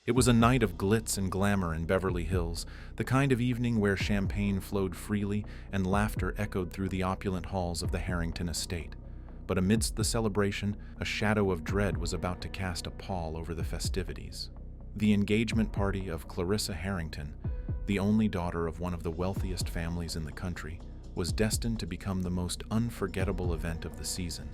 It was a night of glitz and glamour in Beverly Hills, the kind of evening where champagne flowed freely and laughter echoed through the opulent halls of the Harrington estate. But amidst the celebration, a shadow of dread was about to cast a pall over the festivities. The engagement party of Clarissa Harrington, the only daughter of one of the wealthiest families in the country, was destined to become the most unforgettable event of the season,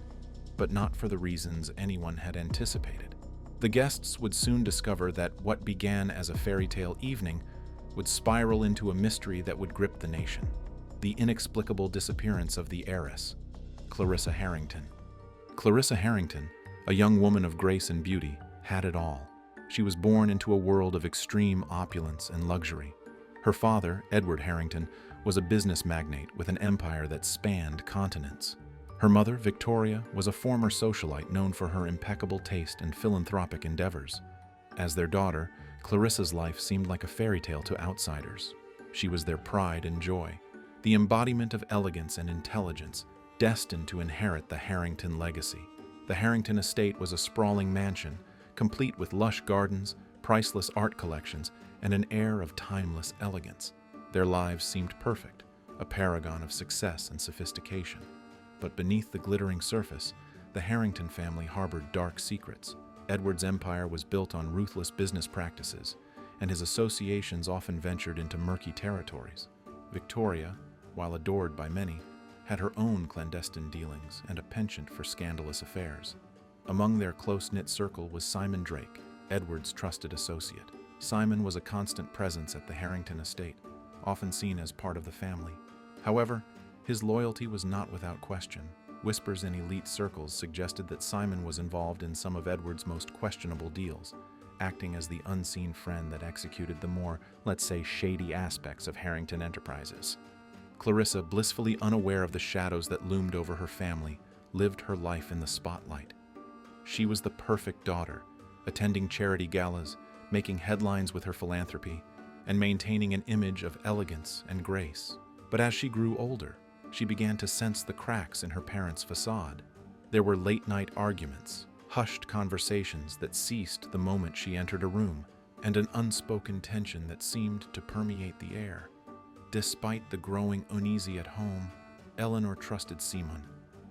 but not for the reasons anyone had anticipated. The guests would soon discover that what began as a fairy tale evening would spiral into a mystery that would grip the nation: the inexplicable disappearance of the heiress, Clarissa Harrington. Clarissa Harrington, a young woman of grace and beauty, had it all. She was born into a world of extreme opulence and luxury. Her father, Edward Harrington, was a business magnate with an empire that spanned continents. Her mother, Victoria, was a former socialite known for her impeccable taste and philanthropic endeavors. As their daughter, Clarissa's life seemed like a fairy tale to outsiders. She was their pride and joy, the embodiment of elegance and intelligence, destined to inherit the Harrington legacy. The Harrington estate was a sprawling mansion, complete with lush gardens, priceless art collections, and an air of timeless elegance. Their lives seemed perfect, a paragon of success and sophistication. But beneath the glittering surface, the Harrington family harbored dark secrets. Edward's empire was built on ruthless business practices, and his associations often ventured into murky territories. Victoria, while adored by many, had her own clandestine dealings and a penchant for scandalous affairs. Among their close-knit circle was Simon Drake, Edward's trusted associate. Simon was a constant presence at the Harrington estate, often seen as part of the family. However, his loyalty was not without question. Whispers in elite circles suggested that Simon was involved in some of Edward's most questionable deals, acting as the unseen friend that executed the more, let's say, shady aspects of Harrington enterprises. Clarissa, blissfully unaware of the shadows that loomed over her family, lived her life in the spotlight. She was the perfect daughter, attending charity galas, making headlines with her philanthropy, and maintaining an image of elegance and grace. But as she grew older, she began to sense the cracks in her parents' facade. There were late-night arguments, hushed conversations that ceased the moment she entered a room, and an unspoken tension that seemed to permeate the air. Despite the growing uneasy at home, Eleanor trusted Simon.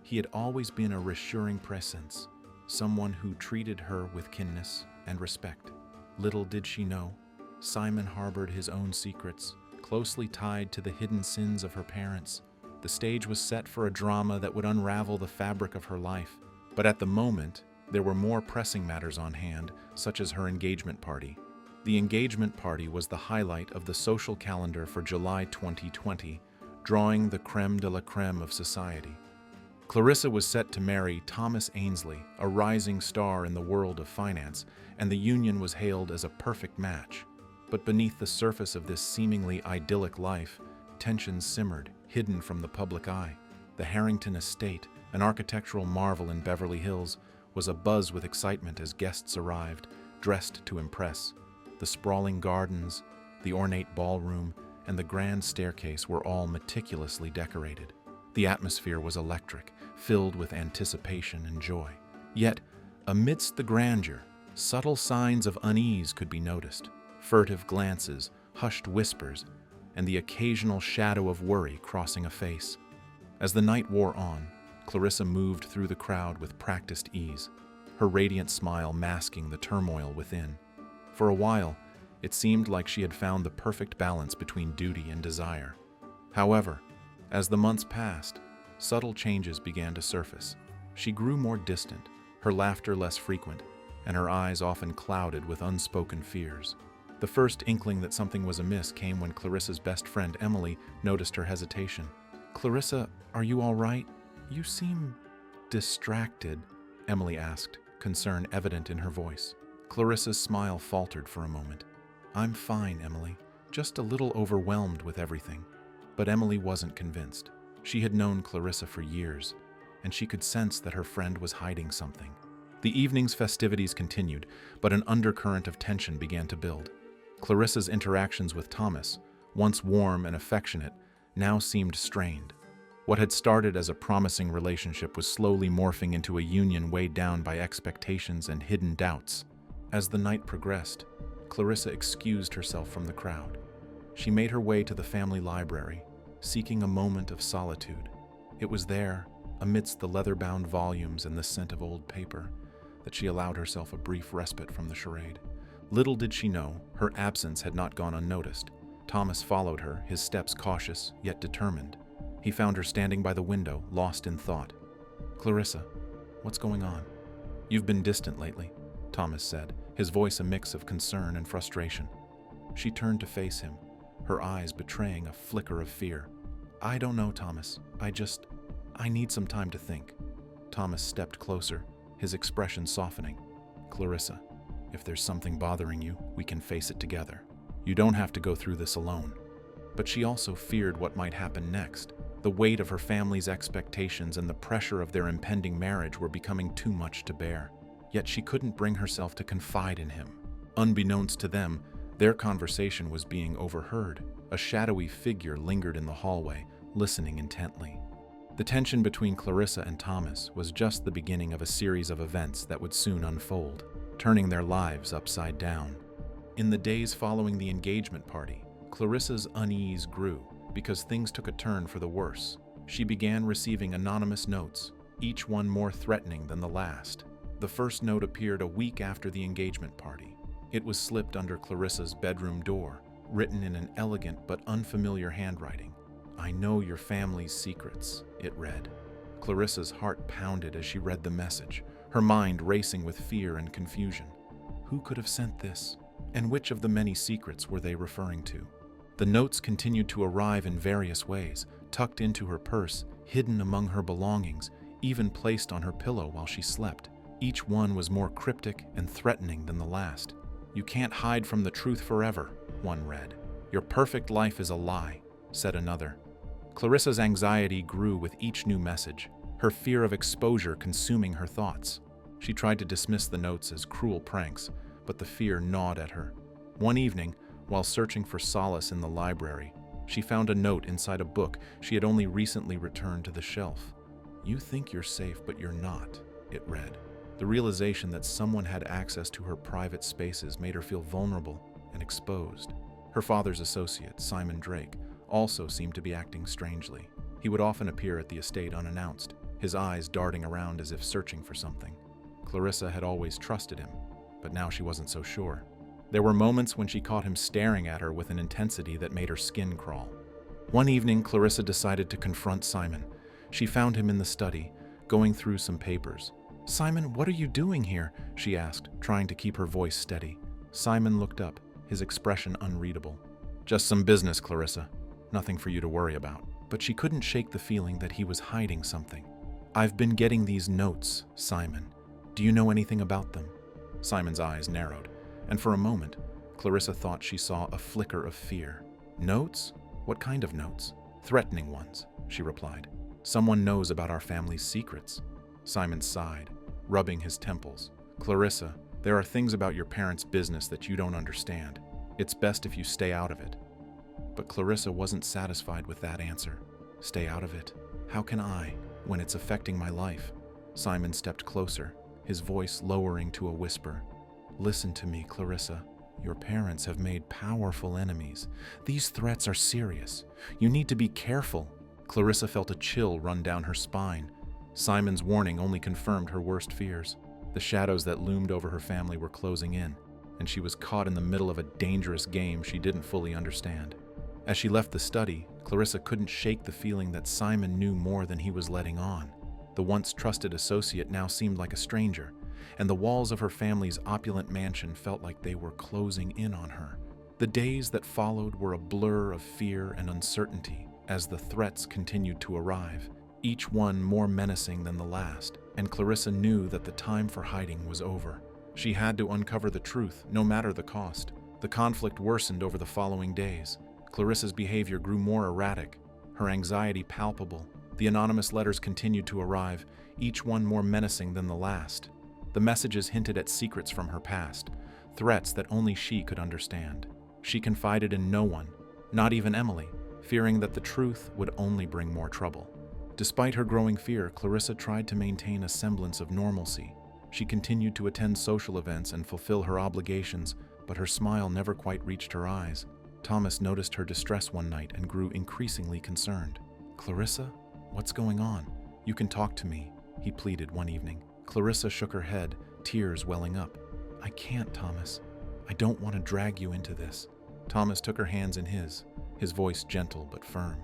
He had always been a reassuring presence, someone who treated her with kindness and respect. Little did she know, Simon harbored his own secrets, closely tied to the hidden sins of her parents. The stage was set for a drama that would unravel the fabric of her life. But at the moment, there were more pressing matters on hand, such as her engagement party. The engagement party was the highlight of the social calendar for July 2020, drawing the crème de la crème of society. Clarissa was set to marry Thomas Ainsley, a rising star in the world of finance, and the union was hailed as a perfect match. But beneath the surface of this seemingly idyllic life, tensions simmered, hidden from the public eye. The Harrington estate, an architectural marvel in Beverly Hills, was abuzz with excitement as guests arrived, dressed to impress. The sprawling gardens, the ornate ballroom, and the grand staircase were all meticulously decorated. The atmosphere was electric, filled with anticipation and joy. Yet, amidst the grandeur, subtle signs of unease could be noticed. Furtive glances, hushed whispers, and the occasional shadow of worry crossing a face. As the night wore on, Clarissa moved through the crowd with practiced ease, her radiant smile masking the turmoil within. For a while, it seemed like she had found the perfect balance between duty and desire. However, as the months passed, subtle changes began to surface. She grew more distant, her laughter less frequent, and her eyes often clouded with unspoken fears. The first inkling that something was amiss came when Clarissa's best friend, Emily, noticed her hesitation. "Clarissa, are you all right? You seem distracted," Emily asked, concern evident in her voice. Clarissa's smile faltered for a moment. "I'm fine, Emily, just a little overwhelmed with everything." But Emily wasn't convinced. She had known Clarissa for years, and she could sense that her friend was hiding something. The evening's festivities continued, but an undercurrent of tension began to build. Clarissa's interactions with Thomas, once warm and affectionate, now seemed strained. What had started as a promising relationship was slowly morphing into a union weighed down by expectations and hidden doubts. As the night progressed, Clarissa excused herself from the crowd. She made her way to the family library, seeking a moment of solitude. It was there, amidst the leather-bound volumes and the scent of old paper, that she allowed herself a brief respite from the charade. Little did she know, her absence had not gone unnoticed. Thomas followed her, his steps cautious, yet determined. He found her standing by the window, lost in thought. "Clarissa, what's going on?" "You've been distant lately," Thomas said, his voice a mix of concern and frustration. She turned to face him, her eyes betraying a flicker of fear. "I don't know, Thomas. I need some time to think." Thomas stepped closer, his expression softening. "Clarissa, if there's something bothering you, we can face it together. You don't have to go through this alone." But she also feared what might happen next. The weight of her family's expectations and the pressure of their impending marriage were becoming too much to bear. Yet she couldn't bring herself to confide in him. Unbeknownst to them, their conversation was being overheard. A shadowy figure lingered in the hallway, listening intently. The tension between Clarissa and Thomas was just the beginning of a series of events that would soon unfold, turning their lives upside down. In the days following the engagement party, Clarissa's unease grew because things took a turn for the worse. She began receiving anonymous notes, each one more threatening than the last. The first note appeared a week after the engagement party. It was slipped under Clarissa's bedroom door, written in an elegant but unfamiliar handwriting. "I know your family's secrets," it read. Clarissa's heart pounded as she read the message, her mind racing with fear and confusion. Who could have sent this? And which of the many secrets were they referring to? The notes continued to arrive in various ways, tucked into her purse, hidden among her belongings, even placed on her pillow while she slept. Each one was more cryptic and threatening than the last. "You can't hide from the truth forever," one read. "Your perfect life is a lie," said another. Clarissa's anxiety grew with each new message, her fear of exposure consuming her thoughts. She tried to dismiss the notes as cruel pranks, but the fear gnawed at her. One evening, while searching for solace in the library, she found a note inside a book she had only recently returned to the shelf. "You think you're safe, but you're not," it read. The realization that someone had access to her private spaces made her feel vulnerable and exposed. Her father's associate, Simon Drake, also seemed to be acting strangely. He would often appear at the estate unannounced, his eyes darting around as if searching for something. Clarissa had always trusted him, but now she wasn't so sure. There were moments when she caught him staring at her with an intensity that made her skin crawl. One evening, Clarissa decided to confront Simon. She found him in the study, going through some papers. "Simon, what are you doing here?" she asked, trying to keep her voice steady. Simon looked up, his expression unreadable. "Just some business, Clarissa. Nothing for you to worry about." But she couldn't shake the feeling that he was hiding something. "I've been getting these notes, Simon. Do you know anything about them?" Simon's eyes narrowed, and for a moment, Clarissa thought she saw a flicker of fear. "Notes? What kind of notes?" "Threatening ones," she replied. "Someone knows about our family's secrets." Simon sighed, rubbing his temples. "Clarissa, there are things about your parents' business that you don't understand. It's best if you stay out of it." But Clarissa wasn't satisfied with that answer. "Stay out of it? How can I, when it's affecting my life?" Simon stepped closer, his voice lowering to a whisper. "Listen to me, Clarissa. Your parents have made powerful enemies. These threats are serious. You need to be careful." Clarissa felt a chill run down her spine. Simon's warning only confirmed her worst fears. The shadows that loomed over her family were closing in, and she was caught in the middle of a dangerous game she didn't fully understand. As she left the study, Clarissa couldn't shake the feeling that Simon knew more than he was letting on. The once trusted associate now seemed like a stranger, and the walls of her family's opulent mansion felt like they were closing in on her. The days that followed were a blur of fear and uncertainty as the threats continued to arrive, each one more menacing than the last, and Clarissa knew that the time for hiding was over. She had to uncover the truth, no matter the cost. The conflict worsened over the following days. Clarissa's behavior grew more erratic, her anxiety palpable. The anonymous letters continued to arrive, each one more menacing than the last. The messages hinted at secrets from her past, threats that only she could understand. She confided in no one, not even Emily, fearing that the truth would only bring more trouble. Despite her growing fear, Clarissa tried to maintain a semblance of normalcy. She continued to attend social events and fulfill her obligations, but her smile never quite reached her eyes. Thomas noticed her distress one night and grew increasingly concerned. "Clarissa, what's going on? You can talk to me," he pleaded one evening. Clarissa shook her head, tears welling up. "I can't, Thomas. I don't want to drag you into this." Thomas took her hands in his voice gentle but firm.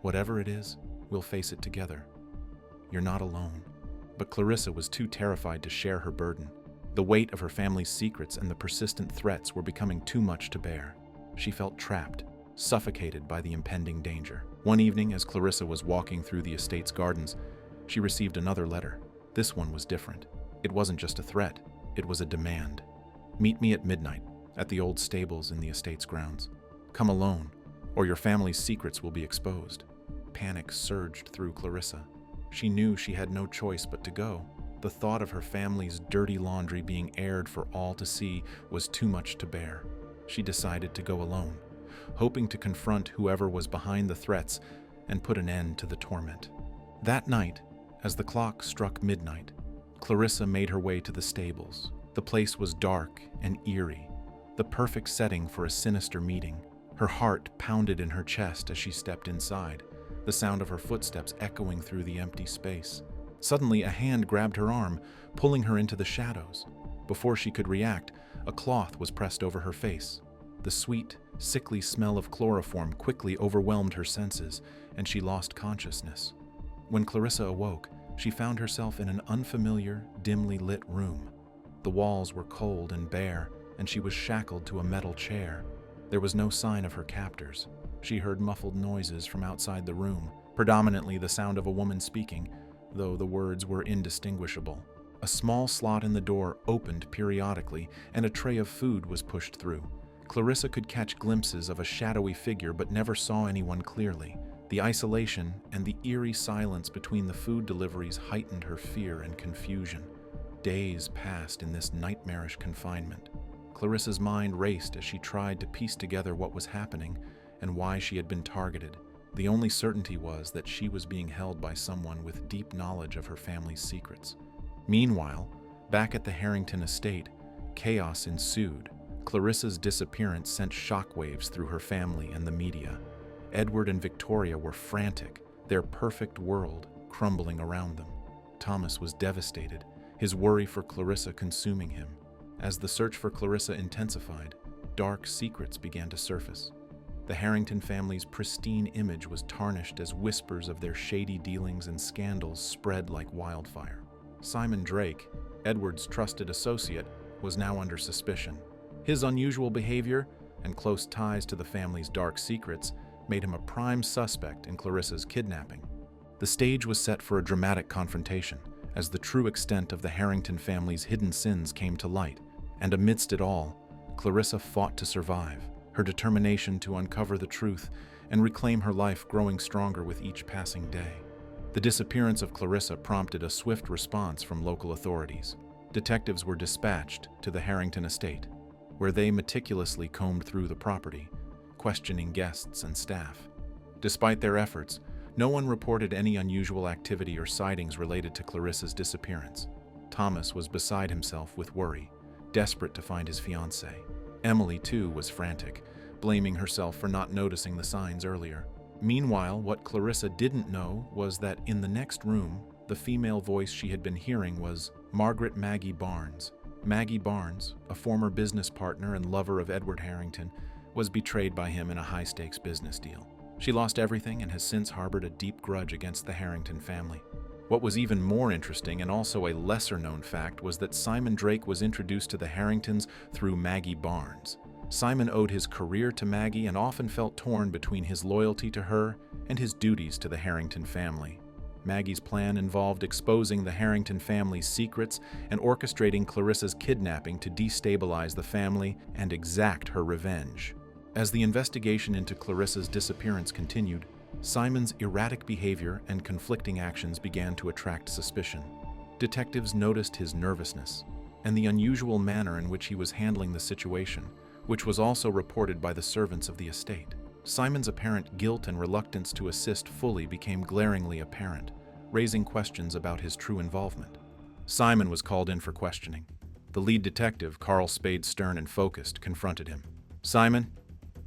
"Whatever it is, we'll face it together. You're not alone." But Clarissa was too terrified to share her burden. The weight of her family's secrets and the persistent threats were becoming too much to bear. She felt trapped, suffocated by the impending danger. One evening, as Clarissa was walking through the estate's gardens, she received another letter. This one was different. It wasn't just a threat, it was a demand. "Meet me at midnight, at the old stables in the estate's grounds. Come alone, or your family's secrets will be exposed." Panic surged through Clarissa. She knew she had no choice but to go. The thought of her family's dirty laundry being aired for all to see was too much to bear. She decided to go alone, hoping to confront whoever was behind the threats and put an end to the torment. That night, as the clock struck midnight, Clarissa made her way to the stables. The place was dark and eerie, the perfect setting for a sinister meeting. Her heart pounded in her chest as she stepped inside, the sound of her footsteps echoing through the empty space. Suddenly, a hand grabbed her arm, pulling her into the shadows. Before she could react, a cloth was pressed over her face. The sweet, sickly smell of chloroform quickly overwhelmed her senses, and she lost consciousness. When Clarissa awoke, she found herself in an unfamiliar, dimly lit room. The walls were cold and bare, and she was shackled to a metal chair. There was no sign of her captors. She heard muffled noises from outside the room, predominantly the sound of a woman speaking, though the words were indistinguishable. A small slot in the door opened periodically, and a tray of food was pushed through. Clarissa could catch glimpses of a shadowy figure but never saw anyone clearly. The isolation and the eerie silence between the food deliveries heightened her fear and confusion. Days passed in this nightmarish confinement. Clarissa's mind raced as she tried to piece together what was happening and why she had been targeted. The only certainty was that she was being held by someone with deep knowledge of her family's secrets. Meanwhile, back at the Harrington estate, chaos ensued. Clarissa's disappearance sent shockwaves through her family and the media. Edward and Victoria were frantic, their perfect world crumbling around them. Thomas was devastated, his worry for Clarissa consuming him. As the search for Clarissa intensified, dark secrets began to surface. The Harrington family's pristine image was tarnished as whispers of their shady dealings and scandals spread like wildfire. Simon Drake, Edward's trusted associate, was now under suspicion. His unusual behavior and close ties to the family's dark secrets made him a prime suspect in Clarissa's kidnapping. The stage was set for a dramatic confrontation, as the true extent of the Harrington family's hidden sins came to light. And amidst it all, Clarissa fought to survive, her determination to uncover the truth and reclaim her life growing stronger with each passing day. The disappearance of Clarissa prompted a swift response from local authorities. Detectives were dispatched to the Harrington estate, where they meticulously combed through the property, questioning guests and staff. Despite their efforts, no one reported any unusual activity or sightings related to Clarissa's disappearance. Thomas was beside himself with worry, desperate to find his fiancée. Emily, too, was frantic, blaming herself for not noticing the signs earlier. Meanwhile, what Clarissa didn't know was that in the next room, the female voice she had been hearing was Margaret Maggie Barnes. Maggie Barnes, a former business partner and lover of Edward Harrington, was betrayed by him in a high-stakes business deal. She lost everything and has since harbored a deep grudge against the Harrington family. What was even more interesting and also a lesser-known fact was that Simon Drake was introduced to the Harringtons through Maggie Barnes. Simon owed his career to Maggie and often felt torn between his loyalty to her and his duties to the Harrington family. Maggie's plan involved exposing the Harrington family's secrets and orchestrating Clarissa's kidnapping to destabilize the family and exact her revenge. As the investigation into Clarissa's disappearance continued, Simon's erratic behavior and conflicting actions began to attract suspicion. Detectives noticed his nervousness and the unusual manner in which he was handling the situation, which was also reported by the servants of the estate. Simon's apparent guilt and reluctance to assist fully became glaringly apparent, raising questions about his true involvement. Simon was called in for questioning. The lead detective, Carl Spade, stern and focused, confronted him. "Simon,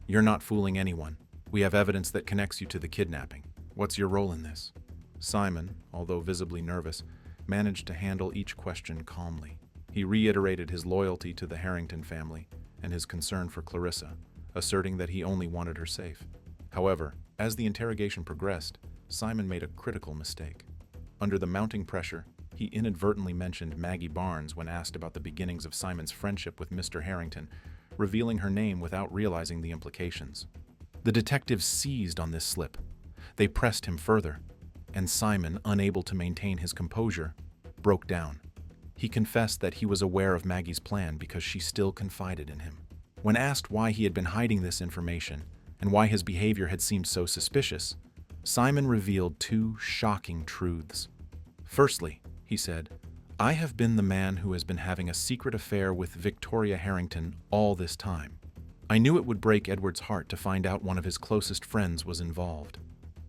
you're not fooling anyone. We have evidence that connects you to the kidnapping. What's your role in this?" Simon, although visibly nervous, managed to handle each question calmly. He reiterated his loyalty to the Harrington family and his concern for Clarissa, asserting that he only wanted her safe. However, as the interrogation progressed, Simon made a critical mistake. Under the mounting pressure, he inadvertently mentioned Maggie Barnes when asked about the beginnings of Simon's friendship with Mr. Harrington, revealing her name without realizing the implications. The detectives seized on this slip. They pressed him further, and Simon, unable to maintain his composure, broke down. He confessed that he was aware of Maggie's plan because she still confided in him. When asked why he had been hiding this information and why his behavior had seemed so suspicious, Simon revealed two shocking truths. Firstly, he said, "I have been the man who has been having a secret affair with Victoria Harrington all this time. I knew it would break Edward's heart to find out one of his closest friends was involved."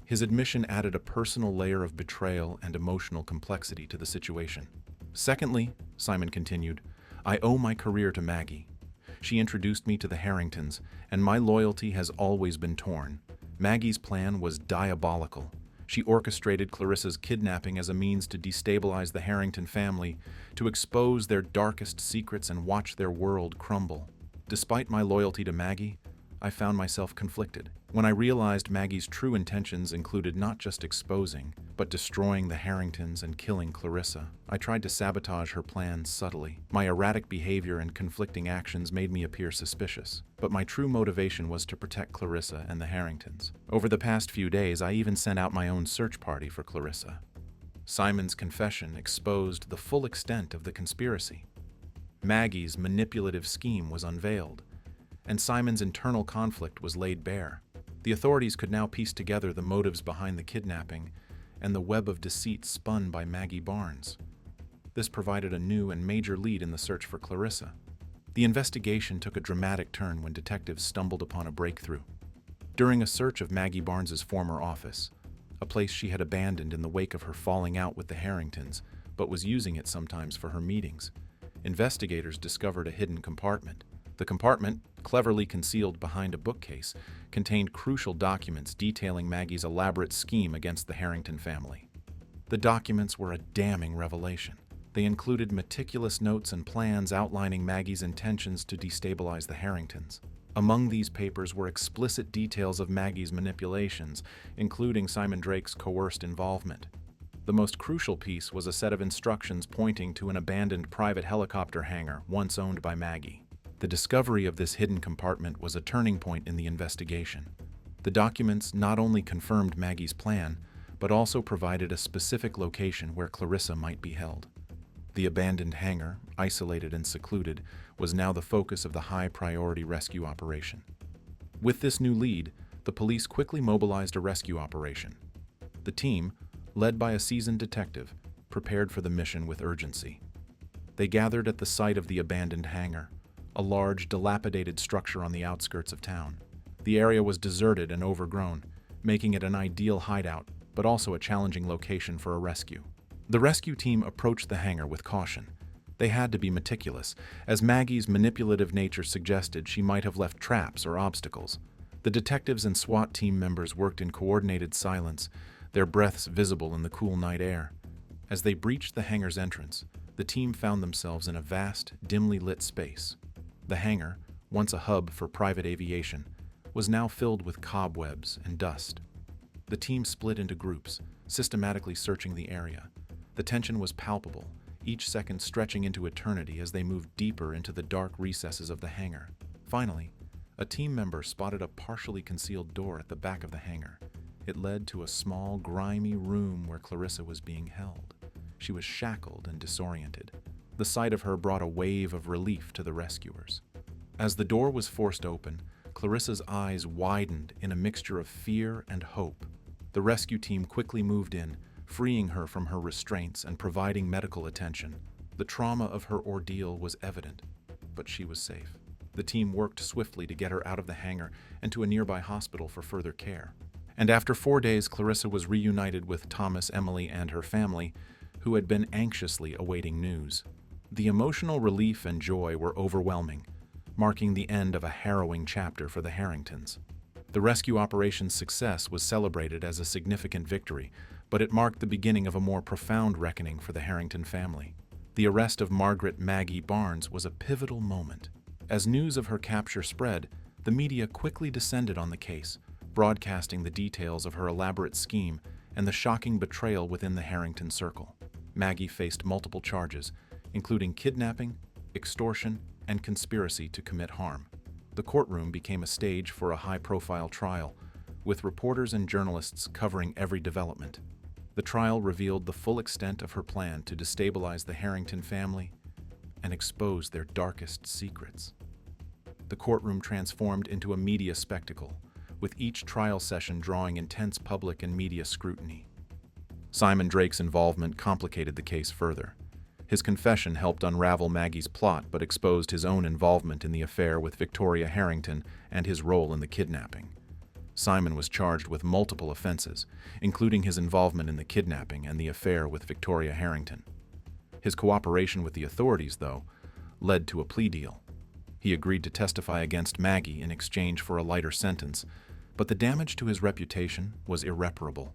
His admission added a personal layer of betrayal and emotional complexity to the situation. "Secondly," Simon continued, "I owe my career to Maggie. She introduced me to the Harringtons, and my loyalty has always been torn. Maggie's plan was diabolical. She orchestrated Clarissa's kidnapping as a means to destabilize the Harrington family, to expose their darkest secrets and watch their world crumble. Despite my loyalty to Maggie, I found myself conflicted. When I realized Maggie's true intentions included not just exposing, but destroying the Harringtons and killing Clarissa, I tried to sabotage her plans subtly. My erratic behavior and conflicting actions made me appear suspicious, but my true motivation was to protect Clarissa and the Harringtons. Over the past few days, I even sent out my own search party for Clarissa." Simon's confession exposed the full extent of the conspiracy. Maggie's manipulative scheme was unveiled, and Simon's internal conflict was laid bare. The authorities could now piece together the motives behind the kidnapping and the web of deceit spun by Maggie Barnes. This provided a new and major lead in the search for Clarissa. The investigation took a dramatic turn when detectives stumbled upon a breakthrough. During a search of Maggie Barnes's former office, a place she had abandoned in the wake of her falling out with the Harringtons, but was using it sometimes for her meetings, investigators discovered a hidden compartment. The compartment, cleverly concealed behind a bookcase, contained crucial documents detailing Maggie's elaborate scheme against the Harrington family. The documents were a damning revelation. They included meticulous notes and plans outlining Maggie's intentions to destabilize the Harringtons. Among these papers were explicit details of Maggie's manipulations, including Simon Drake's coerced involvement. The most crucial piece was a set of instructions pointing to an abandoned private helicopter hangar once owned by Maggie. The discovery of this hidden compartment was a turning point in the investigation. The documents not only confirmed Maggie's plan, but also provided a specific location where Clarissa might be held. The abandoned hangar, isolated and secluded, was now the focus of the high-priority rescue operation. With this new lead, the police quickly mobilized a rescue operation. The team, led by a seasoned detective, prepared for the mission with urgency. They gathered at the site of the abandoned hangar, a large, dilapidated structure on the outskirts of town. The area was deserted and overgrown, making it an ideal hideout, but also a challenging location for a rescue. The rescue team approached the hangar with caution. They had to be meticulous, as Maggie's manipulative nature suggested she might have left traps or obstacles. The detectives and SWAT team members worked in coordinated silence, their breaths visible in the cool night air. As they breached the hangar's entrance, the team found themselves in a vast, dimly lit space. The hangar, once a hub for private aviation, was now filled with cobwebs and dust. The team split into groups, systematically searching the area. The tension was palpable, each second stretching into eternity as they moved deeper into the dark recesses of the hangar. Finally, a team member spotted a partially concealed door at the back of the hangar. It led to a small, grimy room where Clarissa was being held. She was shackled and disoriented. The sight of her brought a wave of relief to the rescuers. As the door was forced open, Clarissa's eyes widened in a mixture of fear and hope. The rescue team quickly moved in, freeing her from her restraints and providing medical attention. The trauma of her ordeal was evident, but she was safe. The team worked swiftly to get her out of the hangar and to a nearby hospital for further care. And after 4 days, Clarissa was reunited with Thomas, Emily, and her family, who had been anxiously awaiting news. The emotional relief and joy were overwhelming, marking the end of a harrowing chapter for the Harringtons. The rescue operation's success was celebrated as a significant victory, but it marked the beginning of a more profound reckoning for the Harrington family. The arrest of Margaret Maggie Barnes was a pivotal moment. As news of her capture spread, the media quickly descended on the case, broadcasting the details of her elaborate scheme and the shocking betrayal within the Harrington circle. Maggie faced multiple charges, including kidnapping, extortion, and conspiracy to commit harm. The courtroom became a stage for a high-profile trial, with reporters and journalists covering every development. The trial revealed the full extent of her plan to destabilize the Harrington family and expose their darkest secrets. The courtroom transformed into a media spectacle, with each trial session drawing intense public and media scrutiny. Simon Drake's involvement complicated the case further. His confession helped unravel Maggie's plot but exposed his own involvement in the affair with Victoria Harrington and his role in the kidnapping. Simon was charged with multiple offenses, including his involvement in the kidnapping and the affair with Victoria Harrington. His cooperation with the authorities, though, led to a plea deal. He agreed to testify against Maggie in exchange for a lighter sentence, but the damage to his reputation was irreparable.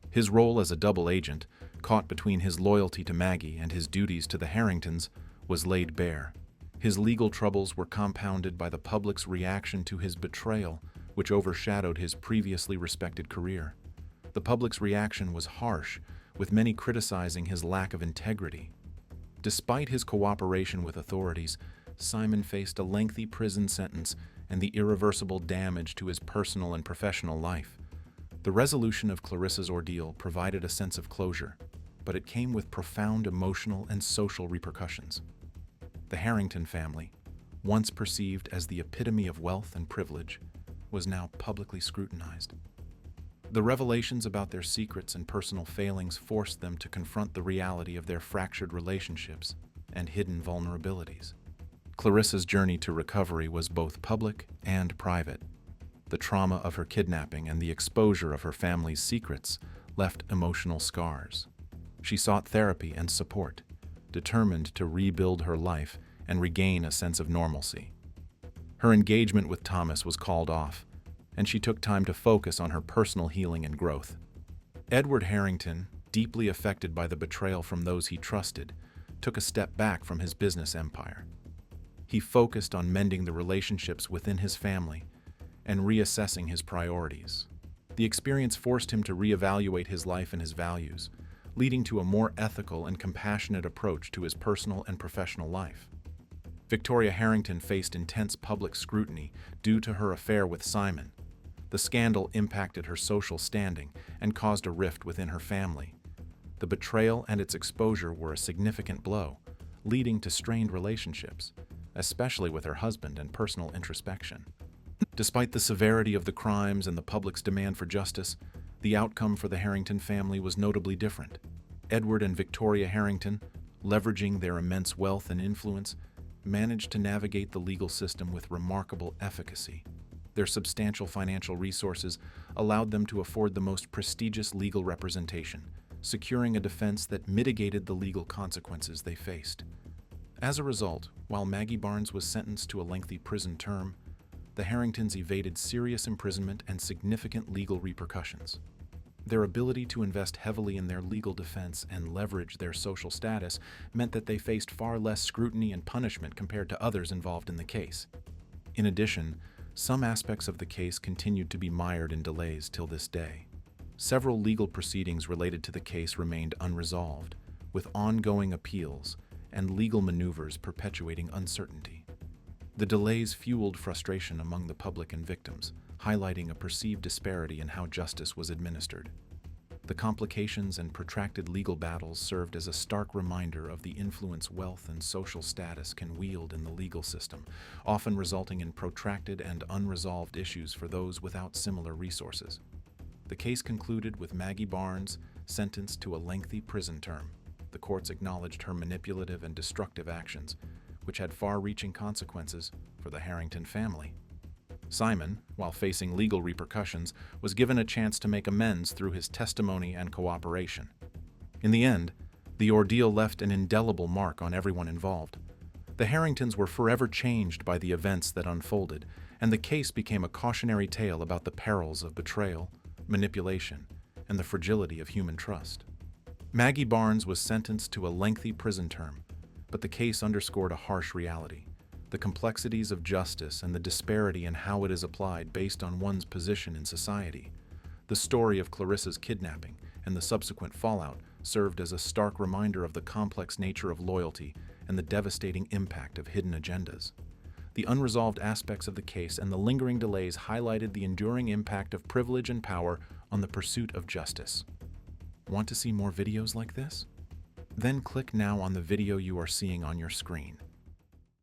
His role as a double agent, caught between his loyalty to Maggie and his duties to the Harringtons, was laid bare. His legal troubles were compounded by the public's reaction to his betrayal, which overshadowed his previously respected career. The public's reaction was harsh, with many criticizing his lack of integrity. Despite his cooperation with authorities, Simon faced a lengthy prison sentence and the irreversible damage to his personal and professional life. The resolution of Clarissa's ordeal provided a sense of closure, but it came with profound emotional and social repercussions. The Harrington family, once perceived as the epitome of wealth and privilege, was now publicly scrutinized. The revelations about their secrets and personal failings forced them to confront the reality of their fractured relationships and hidden vulnerabilities. Clarissa's journey to recovery was both public and private. The trauma of her kidnapping and the exposure of her family's secrets left emotional scars. She sought therapy and support, determined to rebuild her life and regain a sense of normalcy. Her engagement with Thomas was called off, and she took time to focus on her personal healing and growth. Edward Harrington, deeply affected by the betrayal from those he trusted, took a step back from his business empire. He focused on mending the relationships within his family and reassessing his priorities. The experience forced him to reevaluate his life and his values, leading to a more ethical and compassionate approach to his personal and professional life. Victoria Harrington faced intense public scrutiny due to her affair with Simon. The scandal impacted her social standing and caused a rift within her family. The betrayal and its exposure were a significant blow, leading to strained relationships, especially with her husband and personal introspection. Despite the severity of the crimes and the public's demand for justice, the outcome for the Harrington family was notably different. Edward and Victoria Harrington, leveraging their immense wealth and influence, managed to navigate the legal system with remarkable efficacy. Their substantial financial resources allowed them to afford the most prestigious legal representation, securing a defense that mitigated the legal consequences they faced. As a result, while Maggie Barnes was sentenced to a lengthy prison term, the Harringtons evaded serious imprisonment and significant legal repercussions. Their ability to invest heavily in their legal defense and leverage their social status meant that they faced far less scrutiny and punishment compared to others involved in the case. In addition, some aspects of the case continued to be mired in delays till this day. Several legal proceedings related to the case remained unresolved, with ongoing appeals and legal maneuvers perpetuating uncertainty. The delays fueled frustration among the public and victims, highlighting a perceived disparity in how justice was administered. The complications and protracted legal battles served as a stark reminder of the influence wealth and social status can wield in the legal system, often resulting in protracted and unresolved issues for those without similar resources. The case concluded with Maggie Barnes sentenced to a lengthy prison term. The courts acknowledged her manipulative and destructive actions, which had far-reaching consequences for the Harrington family. Simon, while facing legal repercussions, was given a chance to make amends through his testimony and cooperation. In the end, The ordeal left an indelible mark on everyone involved. The Harringtons were forever changed by the events that unfolded, and the case became a cautionary tale about the perils of betrayal, manipulation, and the fragility of human trust. Maggie Barnes was sentenced to a lengthy prison term, but the case underscored a harsh reality: the complexities of justice and the disparity in how it is applied based on one's position in society. The story of Clarissa's kidnapping and the subsequent fallout served as a stark reminder of the complex nature of loyalty and the devastating impact of hidden agendas. The unresolved aspects of the case and the lingering delays highlighted the enduring impact of privilege and power on the pursuit of justice. Want to see more videos like this? Then click now on the video you are seeing on your screen.